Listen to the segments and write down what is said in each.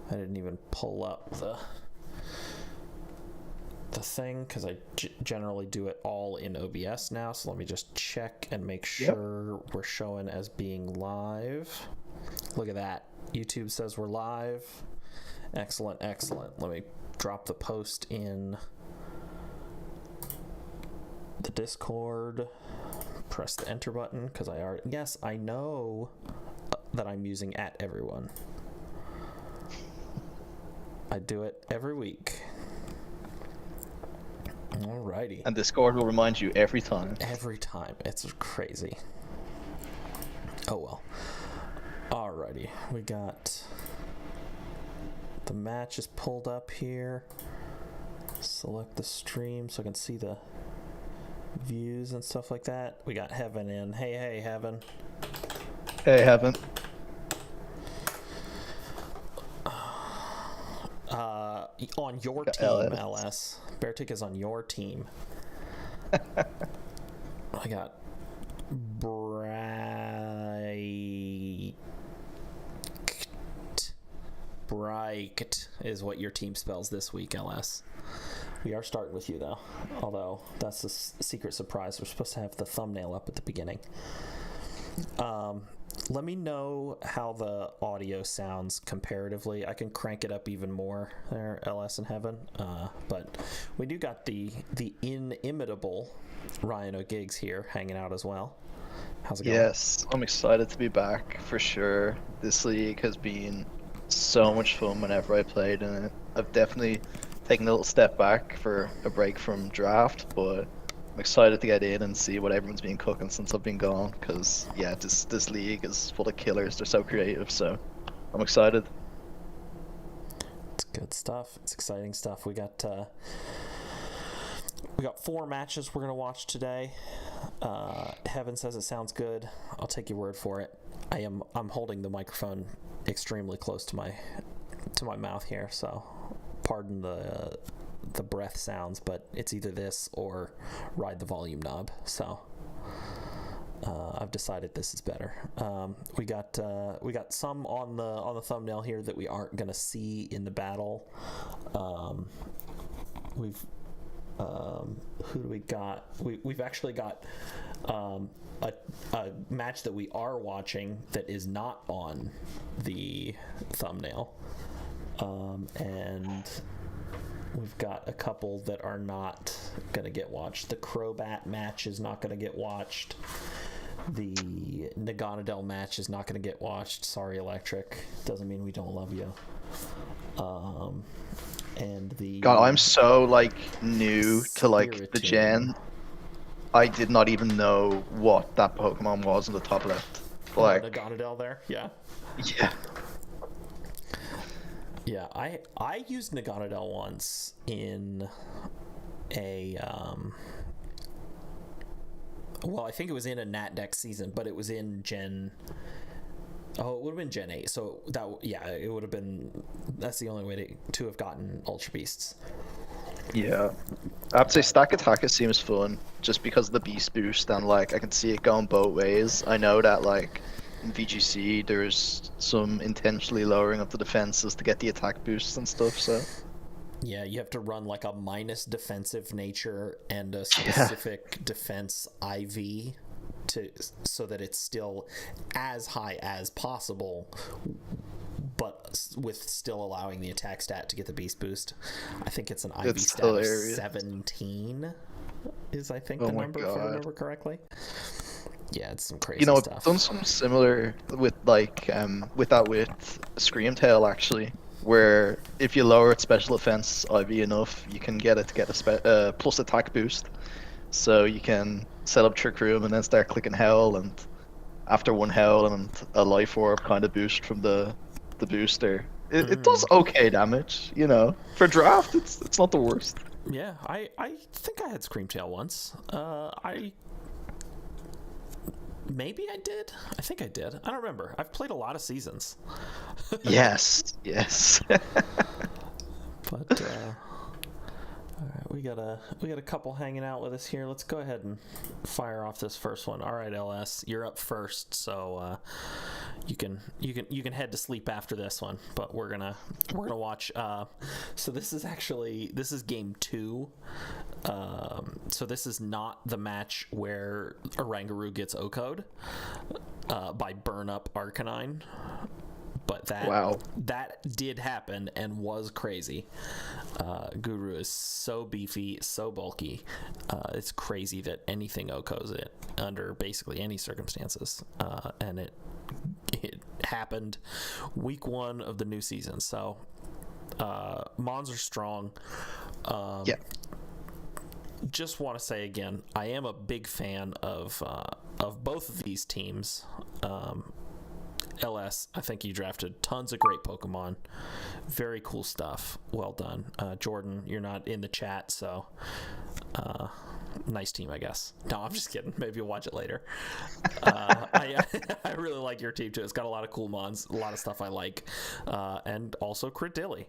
I didn't even pull up the thing because I generally do it all in OBS now. So let me just check and make sure we're showing as being live. Look at that. YouTube says we're live. Excellent, excellent. Let me drop the post in the Discord. Press the enter button because yes, I know that I'm using @everyone. I do it every week. Alrighty. And Discord will remind you every time. Every time. It's crazy. Oh well. Alrighty. We got the match is pulled up here. Select the stream so I can see the views and stuff like that. We got Heaven in. Hey, Heaven. Hey, Heaven. On your team, LS. Beartick is on your team. I got Bright is what your team spells this week, LS. We are starting with you, though. Although, that's a secret surprise. We're supposed to have the thumbnail up at the beginning. Let me know how the audio sounds comparatively. I can crank it up even more there, LS and Heaven. But we do got the inimitable Ryanogiggs here hanging out as well. How's it going? Yes, I'm excited to be back for sure. This league has been so much fun whenever I played in it. I've definitely taken a little step back for a break from draft, but I'm excited to get in and see what everyone's been cooking since I've been gone, because yeah, this league is full of killers. They're so creative, so I'm excited. It's good stuff. It's exciting stuff. We got 4 matches we're gonna watch today. Heaven says it sounds good. I'll take your word for it. I'm holding the microphone extremely close to my mouth here, so pardon the breath sounds, but it's either this or ride the volume knob. So I've decided this is better. We got some on the thumbnail here that we aren't gonna see in the battle. Who do we got? We've actually got a match that we are watching that is not on the thumbnail, and we've got a couple that are not gonna get watched. The Crobat match is not gonna get watched. The Naganadel match is not gonna get watched. Sorry, Electric. Doesn't mean we don't love you. And the God, I'm so new to the gen. I did not even know what that Pokemon was in the top left. Naganadel there, yeah. Yeah. Yeah, I used Naganadel once in a well, I think it was in a Nat Dex season, but it was in Gen. Oh, it would have been Gen 8. So it would have been. That's the only way to have gotten Ultra Beasts. Yeah, I'd say Stack Attacker seems fun just because of the Beast boost, and I can see it going both ways. I know that in VGC there's some intentionally lowering of the defenses to get the attack boosts and stuff. So yeah, you have to run a minus defensive nature and a specific defense IV so that it's still as high as possible, but with still allowing the attack stat to get the beast boost. I think it's an IV stat of 17 is I think the number, if I remember correctly. Yeah, it's some crazy stuff. I've done something similar with with Screamtail actually, where if you lower its special defense IV enough, you can get it to get a plus attack boost. So you can set up Trick Room and then start clicking Howl, and after one Howl and a Life Orb kind of boost from the booster, it does okay damage. For draft, it's not the worst. Yeah, I think I had Screamtail once. Maybe I did. I think I did. I don't remember. I've played a lot of seasons. Yes. But all right, we got a couple hanging out with us here. Let's go ahead and fire off this first one. All right, LS, you're up first, so you can head to sleep after this one, but we're gonna watch. So this is game 2. So this is not the match where Oranguru gets OHKO'd by Burn Up Arcanine, but that did happen and was crazy. Guru is so beefy, so bulky. It's crazy that anything OHKOs it under basically any circumstances, and it happened week 1 of the new season. So Mons are strong. Just want to say again, I am a big fan of both of these teams. LS, I think you drafted tons of great Pokemon. Very cool stuff. Well done. Jordan, you're not in the chat, so nice team, I guess. No, I'm just kidding. Maybe you'll watch it later. I really like your team, too. It's got a lot of cool mons, a lot of stuff I like. And also Credilli,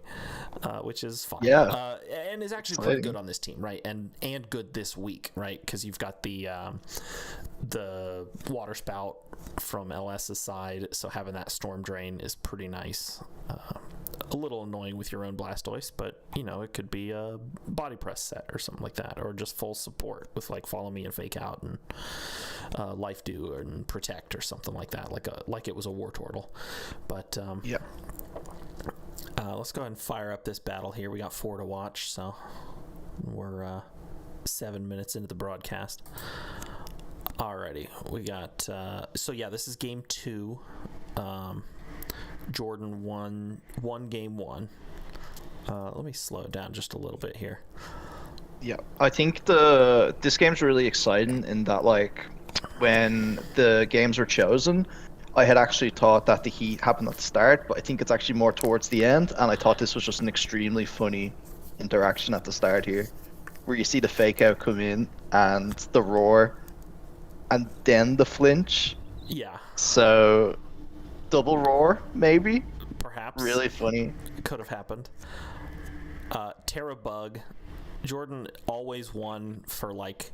which is fine. Yeah. And is actually pretty good on this team, right? And good this week, right? Because you've got the Water Spout from LS's side, so having that Storm Drain is pretty nice. A little annoying with your own Blastoise, but it could be a body press set or something like that, or just full support with like Follow Me and Fake Out and Life Dew and Protect or something like that, like it was a Wartortle. But let's go ahead and fire up this battle here. We got 4 to watch, so we're 7 minutes into the broadcast. Alrighty, we got this is game 2. Jordan won game 1. Let me slow it down just a little bit here. Yeah, I think this game's really exciting in that, like, when the games were chosen, I had actually thought that the heat happened at the start, but I think it's actually more towards the end, and I thought this was just an extremely funny interaction at the start here, where you see the Fake Out come in, and the roar, and then the flinch. Yeah. So, double roar, maybe? Perhaps. Really funny. It could have happened. Terra Bug. Jordan always won for, like,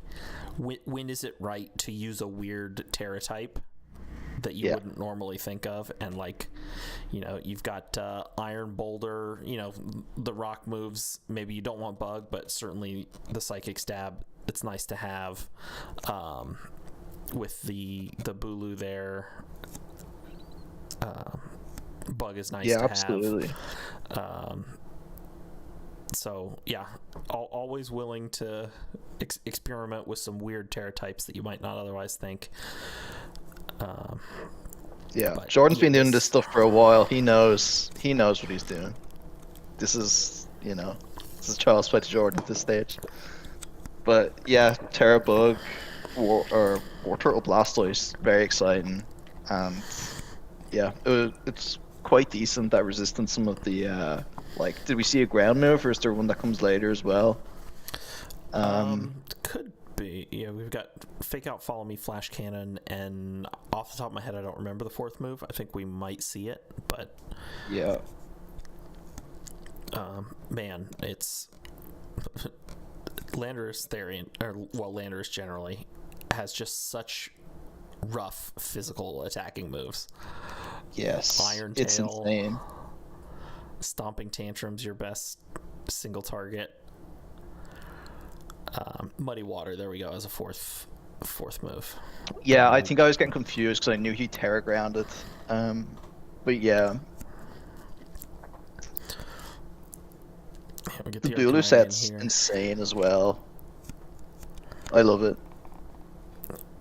when is it right to use a weird Terra type that you wouldn't normally think of, and, like, you've got Iron Boulder, the rock moves, maybe you don't want Bug, but certainly the Psychic Stab, it's nice to have. With the Bulu there, Bug is nice to have. Absolutely. So yeah, always willing to experiment with some weird Terra types that you might not otherwise think. Jordan's been doing this stuff for a while. He knows what he's doing. This is child's play to Jordan at this stage. But yeah, Terra Bug Wartortle Blastoise, very exciting, and it's quite decent that resisting some of the did we see a ground move, or is there one that comes later as well? Could be. Yeah, we've got Fake Out, Follow Me, Flash Cannon, and off the top of my head I don't remember the 4th move. I think we might see it, but man, it's Landorus Therian, Landorus generally has just such rough physical attacking moves. Yes, Iron Tail, it's insane. Stomping Tantrum's your best single target. Muddy Water, there we go, as a fourth move. Yeah, I think I was getting confused because I knew he Terra Grounded. But yeah. We get the Bulu set's insane as well. I love it.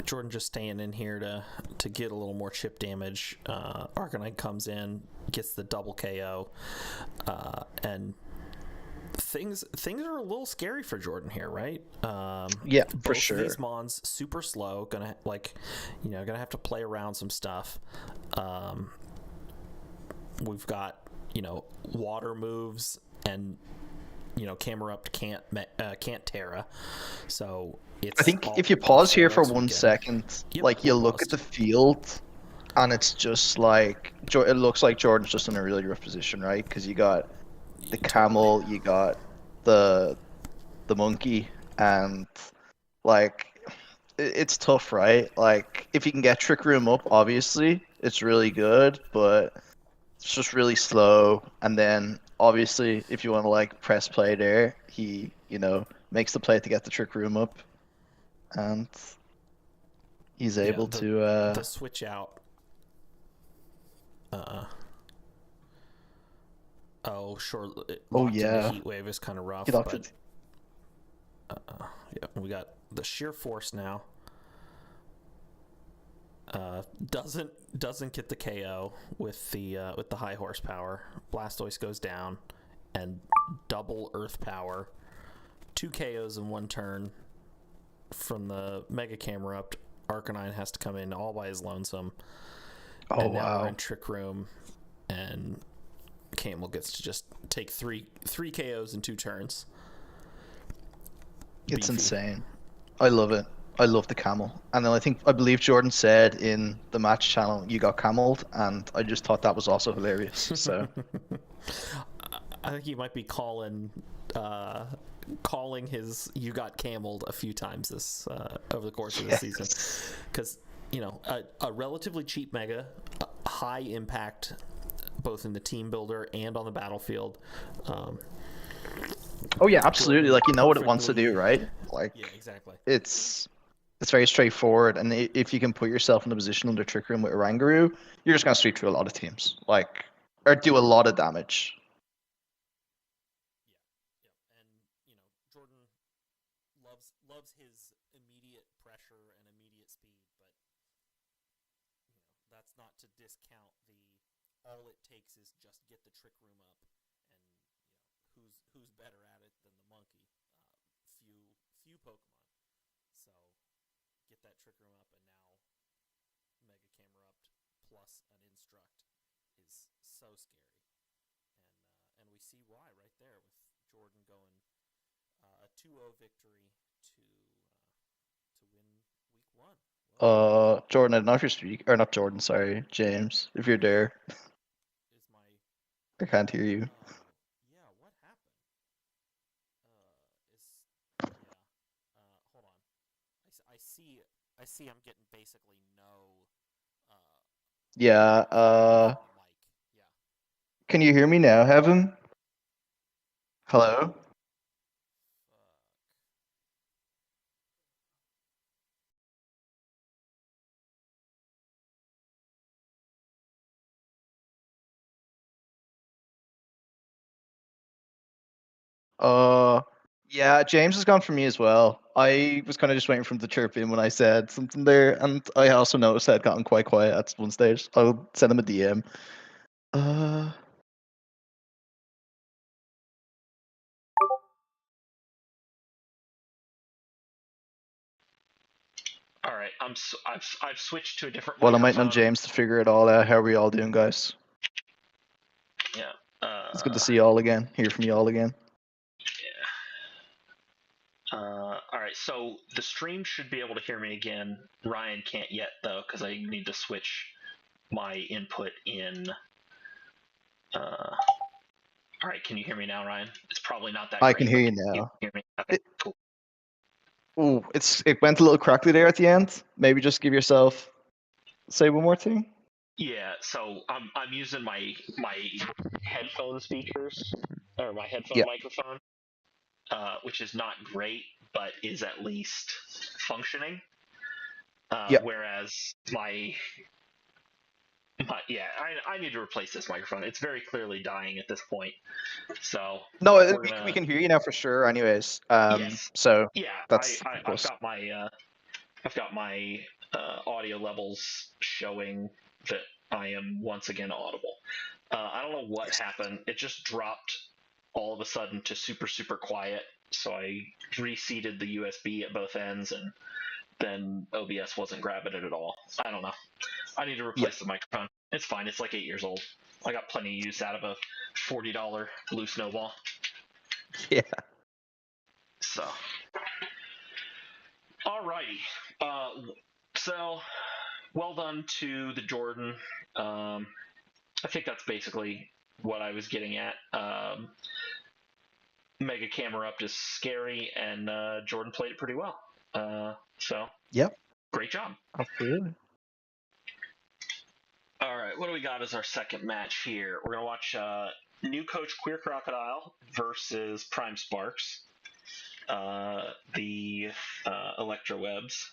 Jordan just staying in here to get a little more chip damage. Arcanine comes in, gets the double KO, and things are a little scary for Jordan here, right? For sure. These mons super slow, gonna have to play around some stuff. We've got water moves, and Camerupt can't Terra, so I think if you pause here for 1 second, you look at the field, and it's just like it looks like Jordan's just in a really rough position, right? Because you got the camel, you got the monkey, and it's tough, right? Like if you can get Trick Room up, obviously it's really good, but it's just really slow. And then obviously, if you want to like press play there, he makes the play to get the trick room up, and he's Yeah, able the to. the switch out. Oh, sure. Oh Locked into yeah, heat wave is kind of rough, he locked but it. yeah, we got the sheer force now. Doesn't get the KO with the high horsepower. Blastoise goes down, and double Earth power, 2 KOs in one turn from the Mega Camerupt. Arcanine has to come in all by his lonesome, Oh and now we're wow, in Trick Room, and Camel gets to just take three KOs in 2 turns. it's Beefy. insane. I love it. I love the camel. And then I believe Jordan said in the match channel, "You got cameled," and I just thought that was also hilarious. So I think he might be calling his "you got cameled" a few times this over the course of the season, because a relatively cheap Mega, high impact both in the team builder and on the battlefield. Oh yeah, absolutely. Jordan Like you know what it wants to do, perfectly. right? Like Yeah, exactly. it's very straightforward, and if you can put yourself in a position under Trick Room with Oranguru, you're just gonna sweep through a lot of teams, like or do a lot of damage. Yeah, and Jordan loves his immediate pressure and immediate speed, but that's not to discount the all it takes is just get the trick room up, and who's better at it than the monkey? Few Pokemon. So get that trick room up, and now Mega Camerupt plus an Instruct is so scary, and we see why right there with Jordan going a 2-0 victory to win week 1. Well done. Jordan, I don't know if you're speaking or not. Jordan, sorry, James, if you're there, Is my I can't hear you. yeah? What happened? Is yeah? Hold on. I see. I see. I'm getting basically no Yeah. feedback from the mic. Yeah. Can you hear me now, Heaven? Hello. Fuck. Yeah, James has gone for me as well. I was kind of just waiting for him to chirp in when I said something there, and I also noticed I had gotten quite quiet at one stage. I'll send him a DM. Uh, All right, I've switched to a different well, I'm waiting on microphone. James to figure it all out. How are we all doing, guys? Yeah. It's good to see you all again. Hear from you all again. Yeah. All right, so the stream should be able to hear me again. Ryan can't yet though, because I need to switch my input in. All right, can you hear me now, Ryan? It's probably not that I can great, hear but you can you now. hear me? Okay, cool. Ooh, it went a little crackly there at the end. Maybe just give yourself say one more thing. Yeah, so I'm using my headphone speakers or my headphone Yeah, microphone, which is not great, but is at least functioning. yeah. Whereas yeah, I need to replace this microphone. It's very clearly dying at this point. So No, we're we gonna can hear you now for sure. Anyways, yes, so yeah. that's I've plus. got my audio levels showing that I am once again audible. I don't know what happened. It just dropped all of a sudden to super quiet. So I reseated the USB at both ends, and then OBS wasn't grabbing it at all. I don't know. I need to Yeah, replace the microphone. It's fine. It's like 8 years old. I got plenty of use out of a $40 blue snowball. yeah. So, alrighty. So, well done to the Jordan. I think that's basically what I was getting at. Mega Camerupt is scary, and Jordan played it pretty well. So, Yep, great job. absolutely. right, what do we got as our second match here? We're gonna watch new coach Queer Crocodile versus Prime Sparks, the Electrowebs,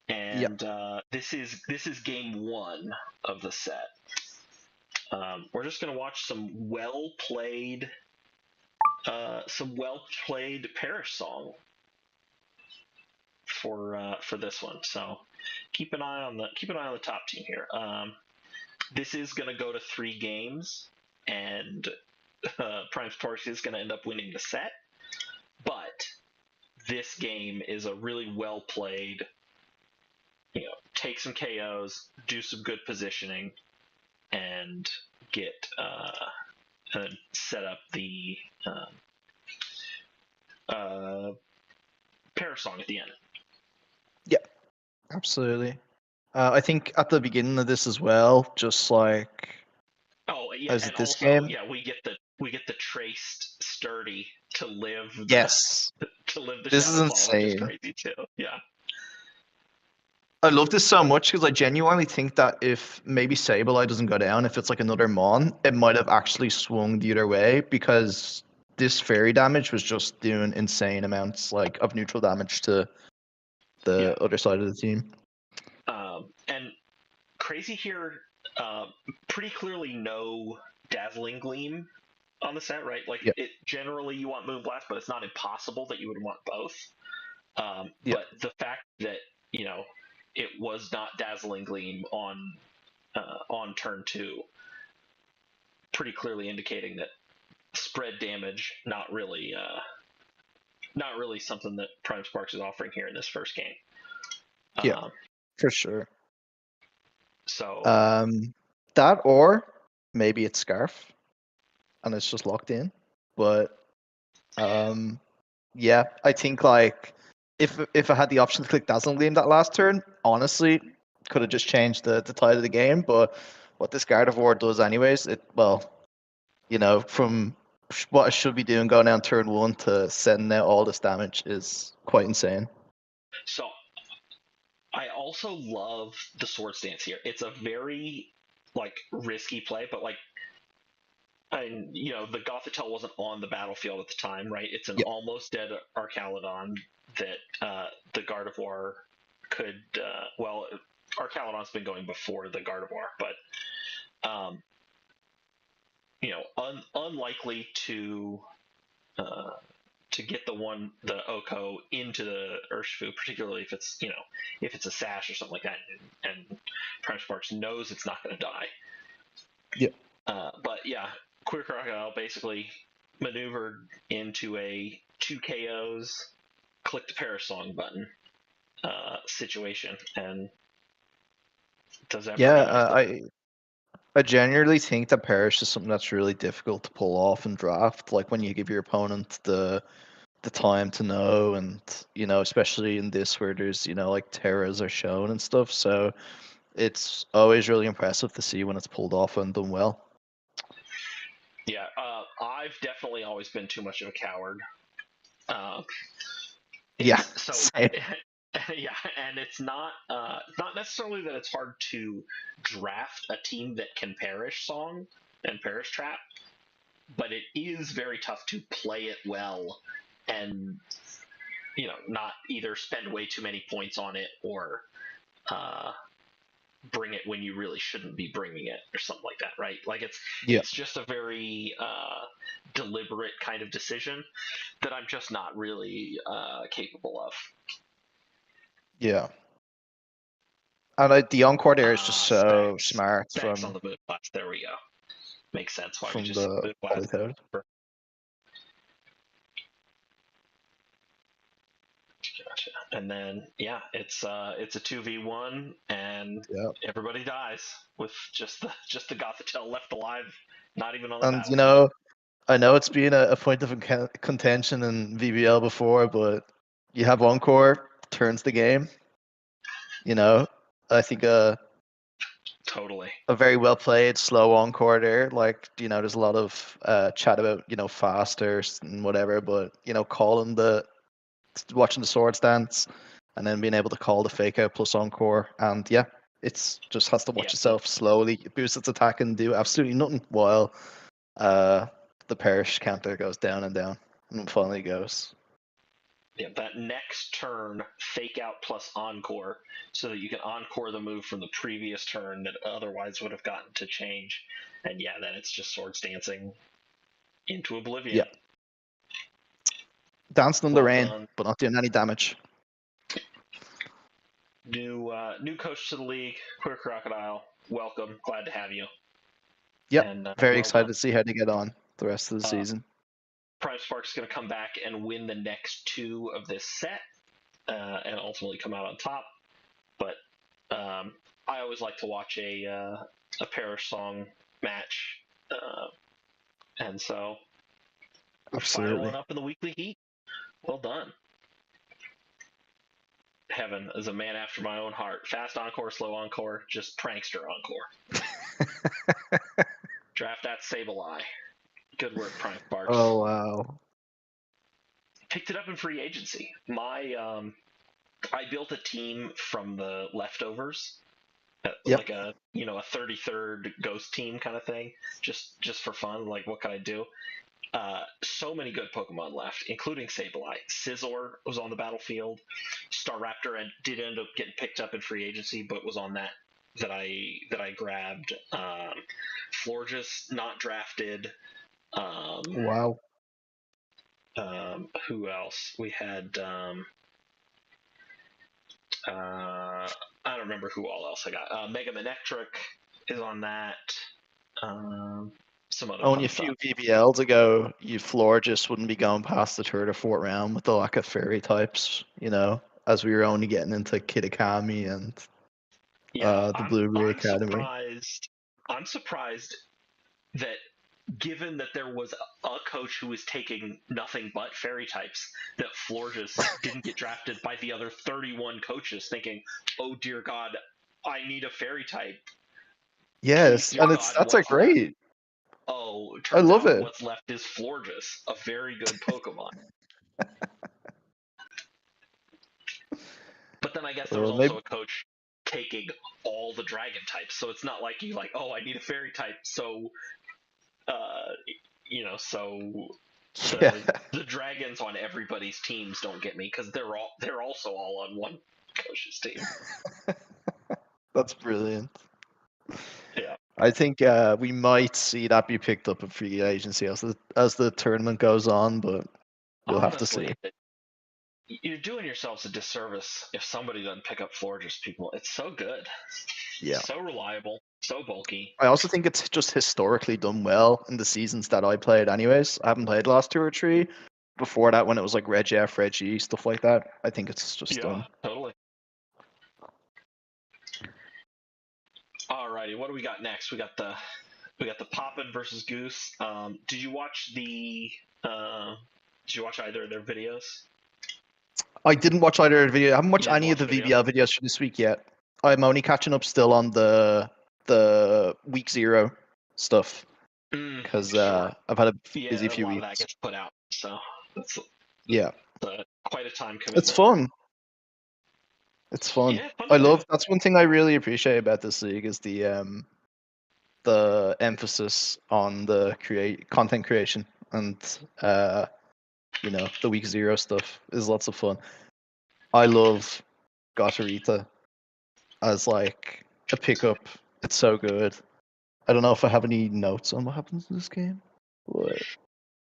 and this is game one of the set. We're just gonna watch some well played Parish song for this one. So keep an eye on the top team here. This is going to go to 3 games, and Prime Sparks is going to end up winning the set. But this game is a really well played. Take some KOs, do some good positioning, and get set up the Parish song at the end. Yeah, absolutely. I think at the beginning of this as well, just like and this also game. we get the traced sturdy to live Yes, to live the this is shadow fall, which is insane. crazy too. Yeah. I love this so much because I genuinely think that if maybe Sableye doesn't go down, if it's like another Mon, it might have actually swung the other way because this fairy damage was just doing insane amounts of neutral damage to the other side of the team. And crazy here, pretty clearly no Dazzling Gleam on the set, right? It generally you want Moonblast, but it's not impossible that you would want both. But the fact that it was not Dazzling Gleam on turn 2, pretty clearly indicating that spread damage not really something that Prime Sparks is offering here in this first game. For sure. So that or maybe it's Scarf and it's just locked in. But yeah, I think if I had the option to click Dazzling Gleam that last turn, honestly, could have just changed the tide of the game. But what this Gardevoir does anyways, from what I should be doing going down turn 1 to sending out all this damage is quite insane. So I also love the Swords Dance here. It's a very risky play, but the Gothitelle wasn't on the battlefield at the time, right? It's an almost dead Archaludon that the Gardevoir could. Archaludon's been going before the Gardevoir, but unlikely to get the Oko into the Urshifu, particularly if it's a sash or something like that, and Prime Sparks knows it's not going to die. But yeah, Queer Crocodile basically maneuvered into a 2 KOs, click the Parish song button situation, and does that. I genuinely think that Parish is something that's really difficult to pull off in draft. Like when you give your opponent the time to know, and especially in this where there's terras are shown and stuff. So it's always really impressive to see when it's pulled off and done well. Yeah, I've definitely always been too much of a coward. Same. Yeah, and it's not necessarily that it's hard to draft a team that can Parish song and Parish trap, but it is very tough to play it well and not either spend way too many points on it or bring it when you really shouldn't be bringing it or something like that, right? It's just a very deliberate kind of decision that I'm just not really capable of. Yeah. And the Encore there is just so smart. Specs on the boot blast. There we go. Makes sense why we just the boot blast. Gotcha. And then it's a 2v1 and everybody dies with just the Gothitelle left alive, not even on the battlefield. I know it's been a point of contention in VBL before, but you have Encore turns the game. I think totally a very well played slow Encore there. There's a lot of chat about faster and whatever, but watching the Swords Dance and then being able to call the fake out plus Encore, and It's just has to watch Yeah. itself slowly boost its attack and do absolutely nothing while the perish counter goes down and down, and then finally goes. Yeah, that next turn, fake out plus encore, so that you can encore the move from the previous turn that otherwise would have gotten to change. And yeah, then it's just swords dancing into oblivion. Yeah. Dancing in the Well rain, done. but not doing any damage. New coach to the league, Queer Crocodile. Welcome, glad to have you. Yep. And Very well excited done. to see how they get on the rest of the season. Prime Spark's going to come back and win the next two of this set, and ultimately come out on top. But I always like to watch a Parish Song match, and so we're Absolutely. firing up in the weekly heat. Well done. Heaven is a man after my own heart. Fast encore, slow encore, just prankster encore. Draft that Sableye. Good work, Prime Sparks. Oh wow. Picked it up in free agency. I built a team from the leftovers, Yep. like a 33rd ghost team kind of thing, just for fun. Like, what can I do? So many good Pokemon left, including Sableye. Scizor was on the battlefield. Staraptor did end up getting picked up in free agency, but was on that I grabbed. Florges not drafted. Wow. Who else? We had. I don't remember who all else I got. Mega Manectric is on that. Some other Only a fun few stuff. VBLs ago, you Florges wouldn't be going past the third or fourth round with the lack of fairy types, as we were only getting into Kitakami and Yeah, the Blueberry I'm Academy. surprised. I'm surprised that given that there was a coach who was taking nothing but fairy types, that Florges didn't get drafted by the other 31 coaches, thinking, "Oh dear God, I need a fairy type. Please, Yes, dear and God, that's a what's left?" great. Oh, I turns love out it. what's left is Florges, a very good Pokemon. But then I guess there was also Maybe a coach taking all the dragon types, so it's not like you like, oh, I need a fairy type, so uh, so yeah. the dragons on everybody's teams don't get me because they're also all on one coach's team. That's brilliant. Yeah. I think we might see that be picked up in free agency as the tournament goes on, but we'll have to see. Honestly, you're doing yourselves a disservice if somebody doesn't pick up Florges, people. It's so good. Yeah. So reliable, so bulky. I also think it's just historically done well in the seasons that I played anyways. I haven't played the last two or three. Before that, when it was like Reg-F, Reg-E, stuff like that, I think it's just Yeah, done. totally. Alrighty, what do we got next? We got the Poppin versus Goose. Did you watch either of their videos? I didn't watch either of the video. I haven't watched You didn't any of watch the video? VBL videos for this week yet. I'm only catching up still on the week 0 stuff because Sure. I've had a busy Yeah, a few lot of that weeks. gets put out, so that's Yeah, quite a time it's commitment. fun. It's fun. Yeah, fun I to do. love. That's one thing I really appreciate about this league is the emphasis on the content creation and the week 0 stuff is lots of fun. I love Gotarita as like a pickup. It's so good. I don't know if I have any notes on what happens in this game. But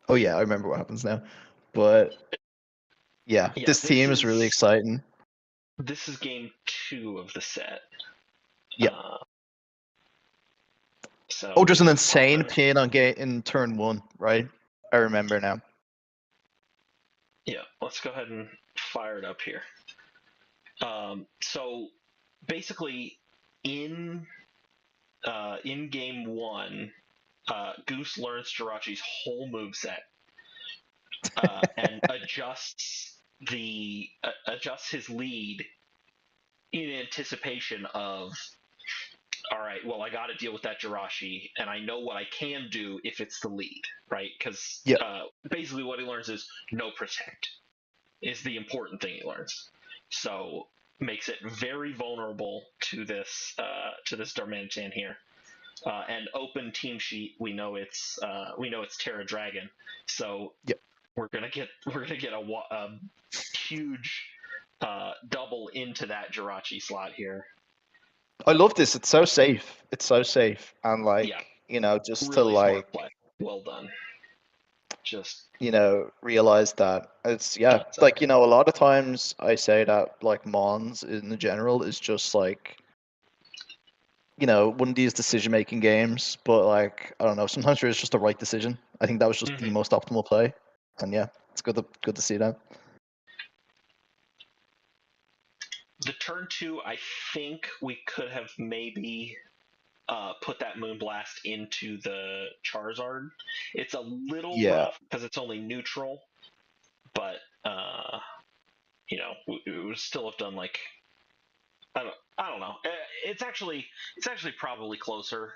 oh yeah, I remember what happens now. But yeah, Yeah, this team is really exciting. This is game 2 of the set. Yeah. So Oh, there's an Goose insane Poppin. pin on in turn 1, right? I remember now. Yeah, let's go ahead and fire it up here. So basically, in game 1, Goose learns Jirachi's whole moveset and adjusts his lead in anticipation of, all right, well, I got to deal with that Jirachi, and I know what I can do if it's the lead, right? Because Yeah. basically what he learns is no protect is the important thing he learns. So makes it very vulnerable to this Darmanitan here. And open team sheet, we know it's Terra Dragon, so Yep. we're gonna get a huge double into that Jirachi slot here. I love this. It's so safe. It's so safe, and Yeah, just to really smart play. Well done. Just realize that it's a lot of times I say that Mons in general is just one of these decision-making games, but I don't know, sometimes it's just the right decision. I think that was just the most optimal play, and yeah, it's good to see that. The turn 2, I think we could have maybe put that Moonblast into the Charizard. It's a little rough because it's only neutral, but we would still have done I don't know. It's actually probably closer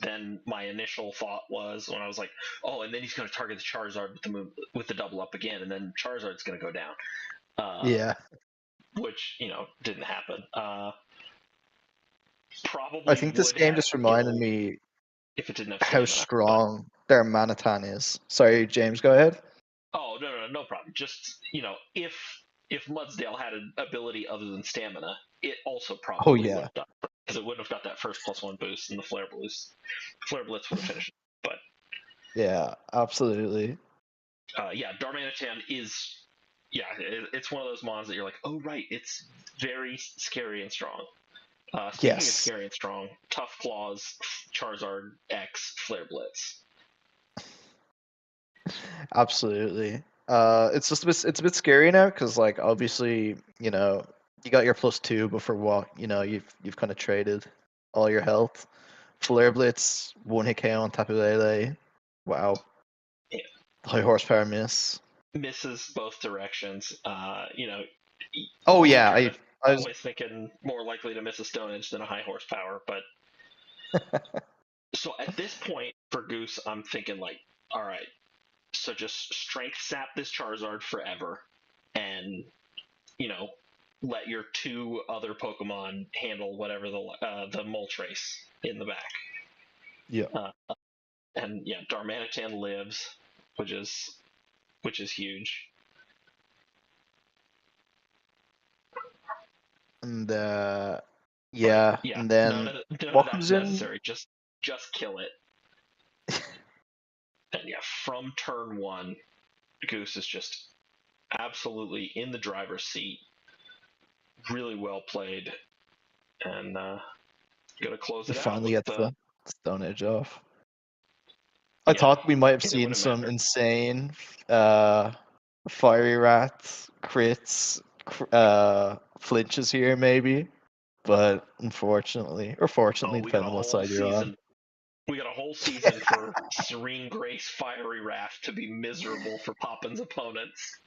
than my initial thought was when I was like, oh, and then he's going to target the Charizard with the double up again, and then Charizard's going to go down. Which didn't happen. Probably I think this would game have just reminded killed me if it didn't have how stamina. strong their Manatan is. Sorry, James, go ahead. Oh, no problem. Just if Mudsdale had an ability other than stamina, it also probably would have done, because it wouldn't have got that first +1 boost and the Flare Blitz. Flare Blitz would have finished it. But yeah, absolutely. Darmanitan is it's one of those mons that you're like, oh right, it's very scary and strong. Speaking of scary and strong, Tough Claws, Charizard X, Flare Blitz. Absolutely. It's just it's a bit scary now because obviously you got your +2, but for what you've kind of traded all your health. Flare Blitz, 1-hit KO on Tapu Lele. Wow. Yeah. High horsepower miss. Misses both directions. Oh yeah, I was always thinking more likely to miss a Stone Edge than a high horsepower, but so at this point for Goose, I'm thinking all right, so just strength sap this Charizard forever, and let your 2 other Pokemon handle whatever the Moltres in the back. Yeah. And Darmanitan lives, which is huge. And and then none of what that's comes in? necessary. Just kill it. And from turn 1, Goose is just absolutely in the driver's seat. Really well played, and gonna close it out. Finally gets the Stone Edge off. I thought we might have seen some insane Fiery Rat crits, flinches here maybe, but unfortunately, or fortunately, depending on what side you're on. We got a whole season for Serene Grace Fiery Raft to be miserable for Poppin's opponents.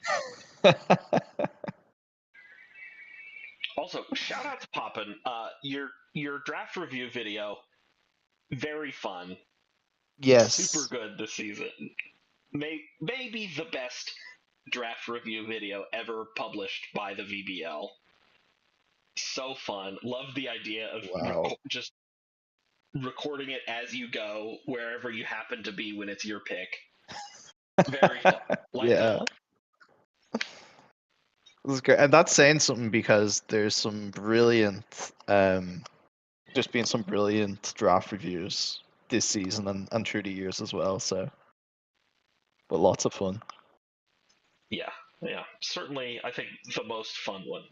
Also, shout out to Poppin. Your draft review video, very fun. Yes. Super good this season. Maybe the best draft review video ever published by the VBL. So fun. Love the idea of just recording it as you go, wherever you happen to be when it's your pick. Very fun. Yeah. This is great. And that's saying something because there's some brilliant, just been some brilliant draft reviews this season and through the years as well. So, but lots of fun. Yeah. Certainly, I think the most fun one.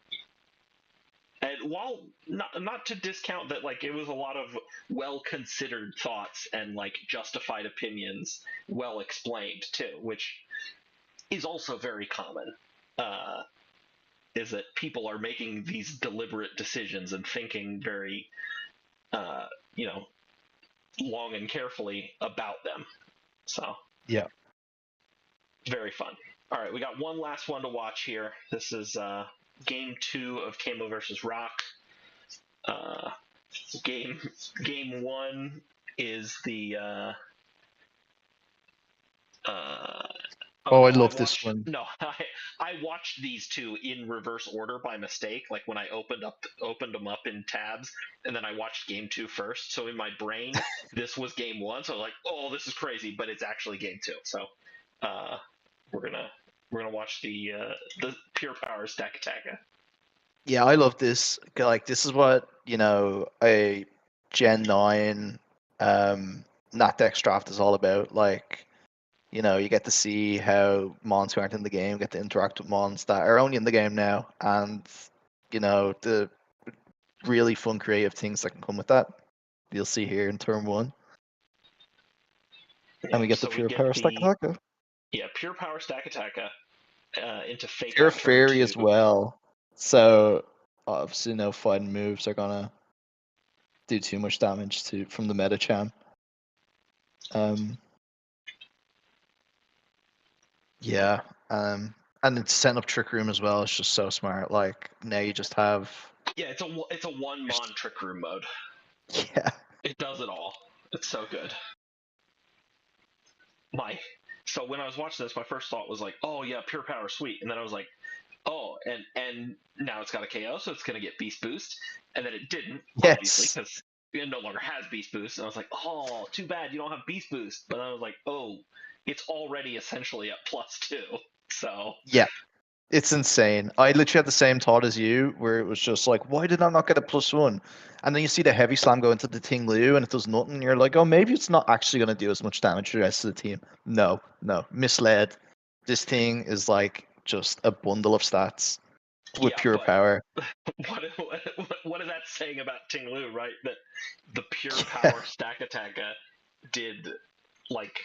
And while not to discount that, it was a lot of well considered thoughts and justified opinions, well explained too, which is also very common. Is that people are making these deliberate decisions and thinking very, long and carefully about them. So yeah, very fun. All right, we got one last one to watch here. This is game 2 of Camo versus Rock. Game 1 is the Oh Oh, I no, I love this watched one. no, I watched these two in reverse order by mistake. Like when I opened them up in tabs, and then I watched game two first. So in my brain, this was game one. So I was like, oh, this is crazy, but it's actually game two. So uh, we're gonna we're gonna watch the Pure Power Stack Attacker. Yeah, I love this. Like, this is what, a Gen 9 Nat Dex draft is all about. Like, you get to see how mons who aren't in the game get to interact with mons that are only in the game now, and the really fun creative things that can come with that. You'll see here in turn one, and we Yep. get the So we pure get power stack the attacker, Pure Power Stack Attacker into Fake pure Out turn fairy two. as well. So obviously no fighting moves are gonna do too much damage to from the meta champ. Yeah, and it's setting up Trick Room as well. It's just so smart. Like, now you just have, Yeah, it's a one mon Trick Room mode. yeah, It does it all. It's so good. My so when I was watching this, my first thought was like, oh yeah, Pure Power, sweet, and then I was like, oh, and now it's got a KO, so it's gonna get Beast Boost, and then it didn't, obviously, yes, because it no longer has Beast Boost, and I was like, oh, too bad you don't have Beast Boost, but then I was like, oh, it's already essentially at +2, so yeah. It's insane. I literally had the same thought as you, where it was just like, why did I not get a +1? And then you see the heavy slam go into the Ting Lu, and it does nothing. You're like, oh, maybe it's not actually going to do as much damage to the rest of the team. No, no, misled. This thing is like just a bundle of stats with yeah, pure but power. what is that saying about Ting Lu, right? That the Pure Yeah, Power Stack Attack did like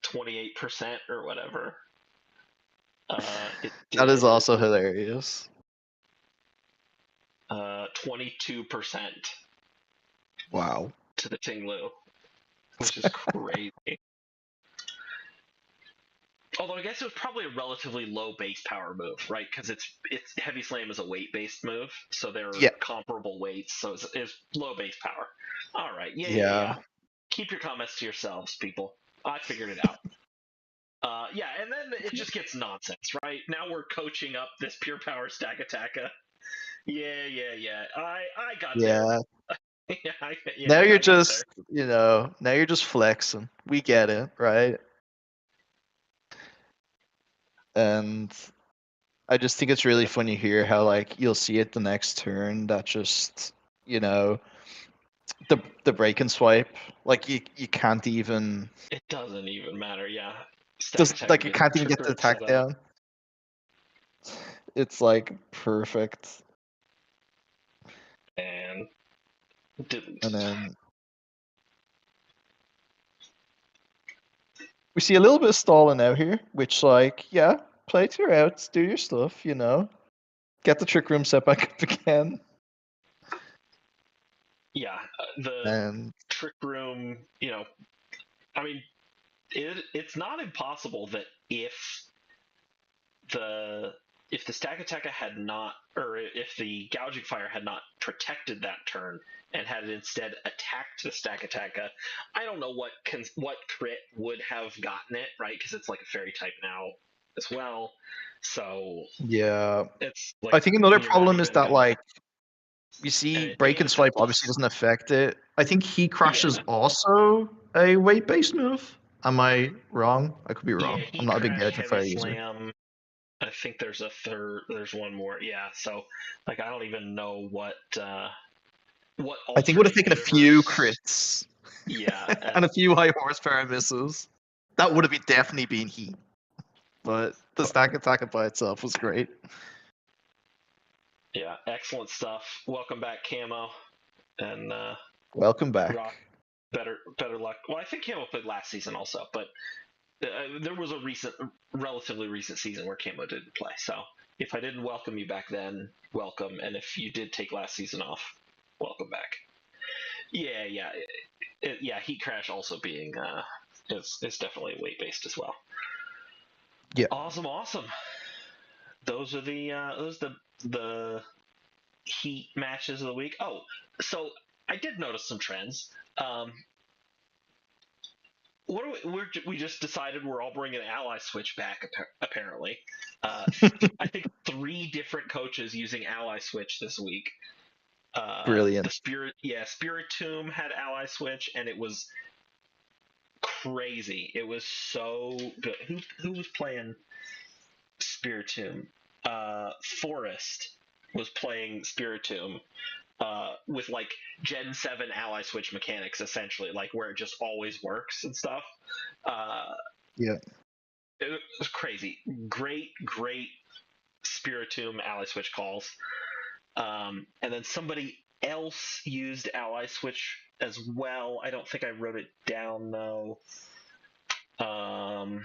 28% or whatever. It that is did also hilarious. 22% Wow. to the Ting Lu, which is crazy. Although I guess it was probably a relatively low base power move, right? Because it's Heavy Slam is a weight based move, so they're Yeah, comparable weights, so it's low base power. All right, yeah. yeah, Keep your comments to yourselves, people. I figured it out. Yeah, and then it just gets nonsense, right? Now we're coaching up this Pure Power Stack Attacker. Yeah. I got there. yeah. Yeah, Now you're I got there. just, now you're just flexing. We get it, right? And I just think it's really funny here how, like, you'll see it the next turn that just, you know the break and swipe, like, you can't even, It doesn't even matter. Yeah, Stack doesn't, Attacker like, it gets can't even Trick get the Room set attack up. down. It's like perfect. And delete. And then we see a little bit of stalling out here, which, like, yeah, play to your outs, do your stuff, get the trick room set back up again. Yeah, the And Trick Room. I mean, it's not impossible that the if the Stack Attacker had not, or if the Gouging Fire had not protected that turn and had it instead attacked the Stack Attacker, I don't know what crit would have gotten it, right? Because it's like a fairy type now as well. So yeah, it's like I think another you're not problem is even that, gonna, like, you see and break and it's a swipe obviously plus. doesn't affect it. I think he crashes Yeah, also a weight based move. Am I wrong? I could be yeah. wrong. I'm Heat not a big Crash, Gouging Heavy Fire user. Slam. I think there's a third. There's one more. Yeah. So like I don't even know what I think it would have alternate taken a few universe. crits Yeah, and a few high horsepower misses. That would have definitely been heat. But the stack attack by itself was great. yeah, excellent stuff. Welcome back, Camo, and Welcome Rock. back. Better luck. Well, I think Camo played last season also, but there was a relatively recent season where Camo didn't play. So if I didn't welcome you back then, welcome, and if you did take last season off, welcome back. Yeah. Heat Crash also being it's definitely weight based as well. Yeah. Awesome. Those are the heat matches of the week. Oh, so I did notice some trends. Um, we just decided we're all bringing ally switch back. Apparently, I think 3 different coaches using ally switch this week. The Brilliant. Spirit Tomb had ally switch, and it was crazy. It was so good. Who was playing Spirit Tomb? Forest was playing Spirit Tomb with like Gen 7 ally switch mechanics, essentially, like where it just always works and stuff. Uh, Yeah. it was crazy. Great Spiritomb ally switch calls. And then somebody else used ally switch as well. I don't think I wrote it down though. Um,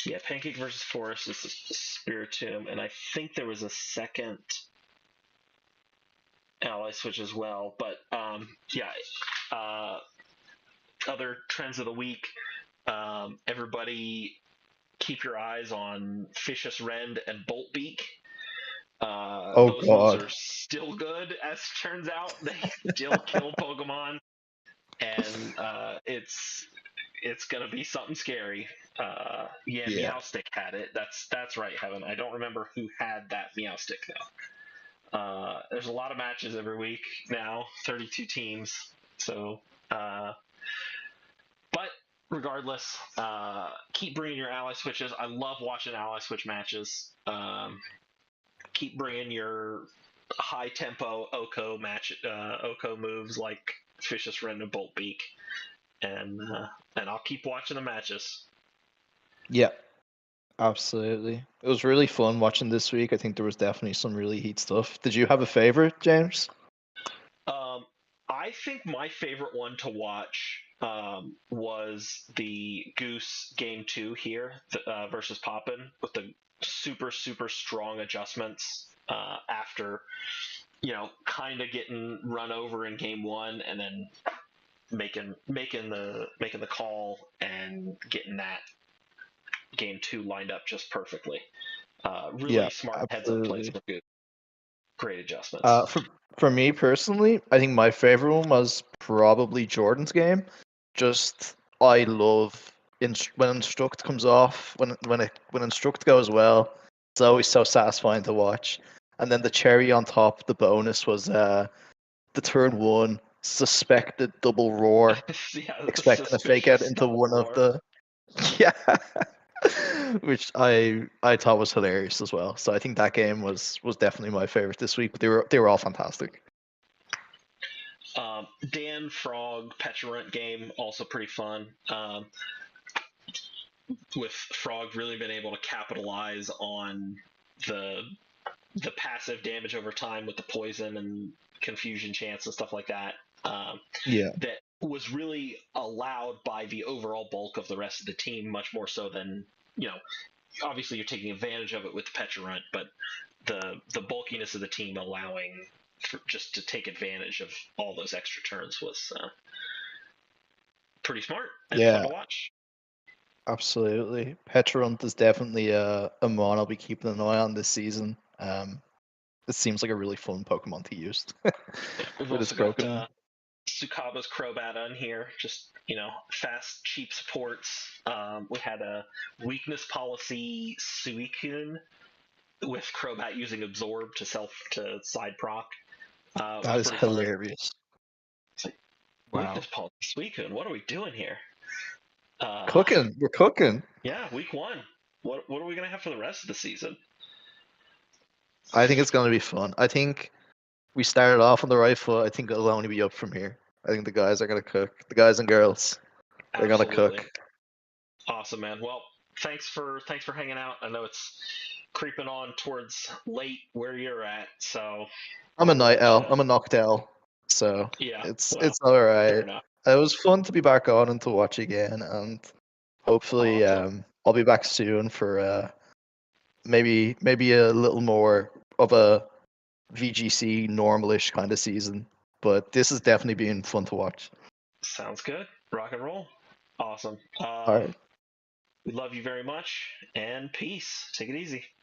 yeah, Pancake versus Forest is Spiritomb, and I think there was a second ally switch as well. But yeah, other trends of the week. Everybody keep your eyes on Vicious Rend and Boltbeak. Oh Those moves are God. still good, as turns out. They still kill Pokemon, and it's gonna be something scary. Yeah, Yeah. Meowstick had it. That's right, Heaven. I don't remember who had that Meowstick though. There's a lot of matches every week now, 32 teams. So, but regardless, keep bringing your ally switches. I love watching ally switch matches. Keep bringing your high tempo Oko moves like Vicious Rend and Bolt Beak, and I'll keep watching the matches. Yeah. Absolutely. It was really fun watching this week. I think there was definitely some really heat stuff. Did you have a favorite, James? Um, I think my favorite one to watch was the Goose Game 2 here versus Poppin with the super strong adjustments after kind of getting run over in Game 1 and then making the call and getting that Game 2 lined up just perfectly. Yeah, Really smart heads up plays absolutely. for Goose. Great Uh, adjustments. for for me personally, I think my favorite one was probably Jordan's game. Just I love when Instruct comes off, when Instruct goes well, it's always so satisfying to watch. And then the cherry on top, the bonus was the turn one suspected double roar, Yeah, the expecting a fake out suspicious into double one of roar. the yeah, which I thought was hilarious as well. So I think that game was definitely my favorite this week. But they were all fantastic. Dan Frog Petulant game also pretty fun. With Frog really been able to capitalize on the the passive damage over time with the poison and confusion chance and stuff like that. Yeah, That was really allowed by the overall bulk of the rest of the team, much more so than obviously you're taking advantage of it with Petulant, but the bulkiness of the team allowing just to take advantage of all those extra turns was pretty smart and fun yeah, to watch. absolutely. Petront is definitely a mon I'll be keeping an eye on this season. It seems like a really fun Pokemon to use We've with its also got broken. Tsukaba's Crobat on here, just fast, cheap supports. We had a weakness policy Suicune with Crobat using Absorb to side proc. Was That is pretty fun. hilarious. It's like, Wow, weakness policy Suicune. What are we doing here? Uh, cooking. We're cooking. yeah, week 1. What are we gonna have for the rest of the season? I think it's going to be fun. I think we started off on the right foot. I think it'll only be up from here. I think the guys are going to cook. The guys and girls, they're going to Absolutely cook. awesome, man. Well, thanks for hanging out. I know it's creeping on towards late where you're at, so I'm a I'll night let owl. you. I'm a noctowl, so Yeah, well, it's all fair right. enough. It was fun to be back on and to watch again, and hopefully Awesome. I'll be back soon for maybe a little more of a VGC normalish kind of season. But this has definitely been fun to watch. Sounds good. Rock and roll. Awesome. All right. We love you very much, and peace. Take it easy.